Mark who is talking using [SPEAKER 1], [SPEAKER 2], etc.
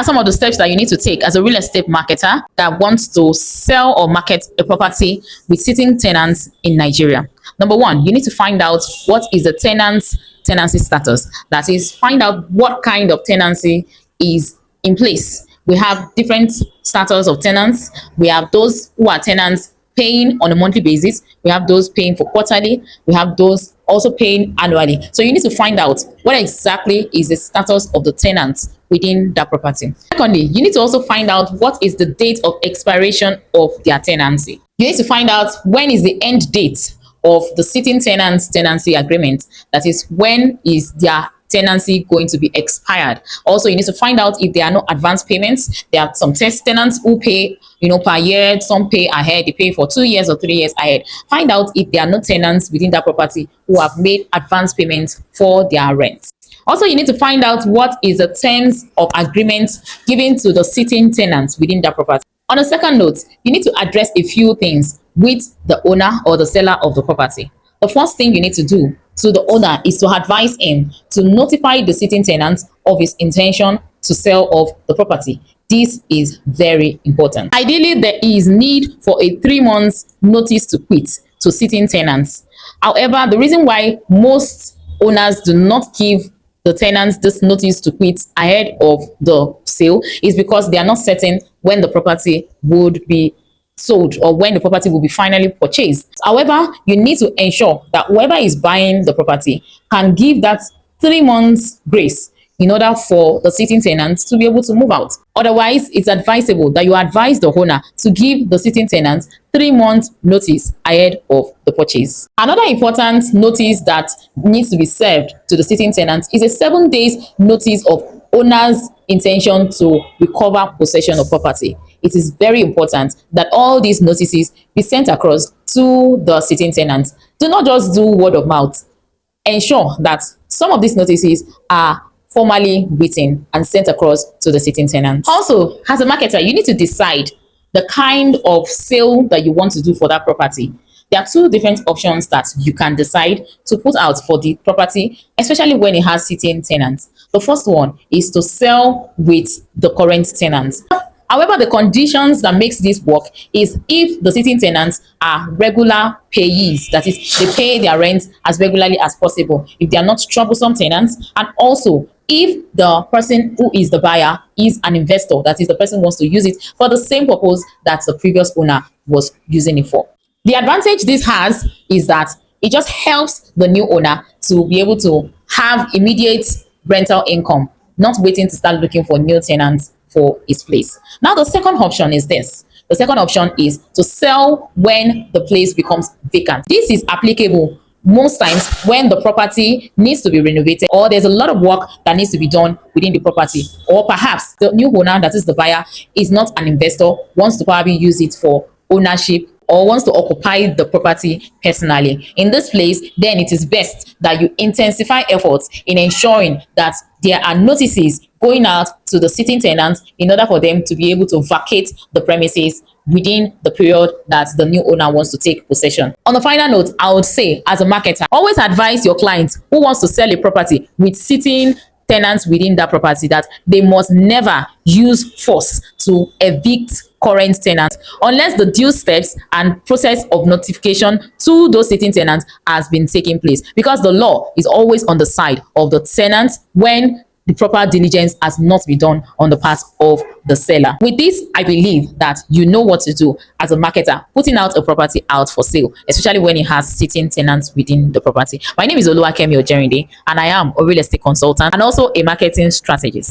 [SPEAKER 1] are some of the steps that you need to take as a real estate marketer that wants to sell or market a property with sitting tenants in Nigeria? Number one, you need to find out what is the tenancy status. That is, find out what kind of tenancy is in place. We have different status of tenants. We have those who are tenants paying on a monthly basis. We have those paying for quarterly. We have those also paying annually. So you need to find out what exactly is the status of the tenants within that property. Secondly, you need to also find out what is the date of expiration of their tenancy. You need to find out when is the end date of the sitting tenants tenancy agreement. That is, when is their tenancy going to be expired. Also, you need to find out if there are no advance payments. There are some test tenants who pay, per year. Some pay ahead. They pay for 2 years or 3 years ahead. Find out if there are no tenants within that property who have made advance payments for their rent. Also, you need to find out what is the terms of agreement given to the sitting tenants within that property. On a second note, you need to address a few things with the owner or the seller of the property. The first thing you need to do to the owner is to advise him to notify the sitting tenant of his intention to sell off the property. This is very important. Ideally, there is need for a 3 months notice to quit to sitting tenants. However, the reason why most owners do not give the tenants this notice to quit ahead of the sale is because they are not certain when the property would be sold or when the property will be finally purchased. However, you need to ensure that whoever is buying the property can give that 3 months grace in order for the sitting tenants to be able to move out. Otherwise, it's advisable that you advise the owner to give the sitting tenants 3 months notice ahead of the purchase. Another important notice that needs to be served to the sitting tenants is a 7 days notice of owner's intention to recover possession of property. It is very important that all these notices be sent across to the sitting tenants. Do not just do word of mouth. Ensure that some of these notices are formally written and sent across to the sitting tenant. Also, as a marketer, you need to decide the kind of sale that you want to do for that property. There are 2 different options that you can decide to put out for the property, especially when it has sitting tenants. The first one is to sell with the current tenants. However, the conditions that makes this work is if the sitting tenants are regular payees, that is, they pay their rent as regularly as possible, if they are not troublesome tenants, and also if the person who is the buyer is an investor, that is, the person wants to use it for the same purpose that the previous owner was using it for. The advantage this has is that it just helps the new owner to be able to have immediate rental income, not waiting to start looking for new tenants for his place. Now, the second option is this. The second option is to sell when the place becomes vacant. This is applicable most times when the property needs to be renovated or there's a lot of work that needs to be done within the property, or perhaps the new owner, that is the buyer, is not an investor, wants to probably use it for ownership or wants to occupy the property personally. In this place, then it is best that you intensify efforts in ensuring that there are notices going out to the sitting tenants in order for them to be able to vacate the premises within the period that the new owner wants to take possession. On the final note, I would say, as a marketer, always advise your clients who wants to sell a property with sitting tenants within that property that they must never use force to evict current tenants unless the due steps and process of notification to those sitting tenants has been taking place, because the law is always on the side of the tenants when the proper diligence has not been done on the part of the seller. With this, I believe that you know what to do as a marketer putting out a property out for sale, especially when it has sitting tenants within the property. My name is Oluwakemi Ojerinde, and I am a real estate consultant and also a marketing strategist.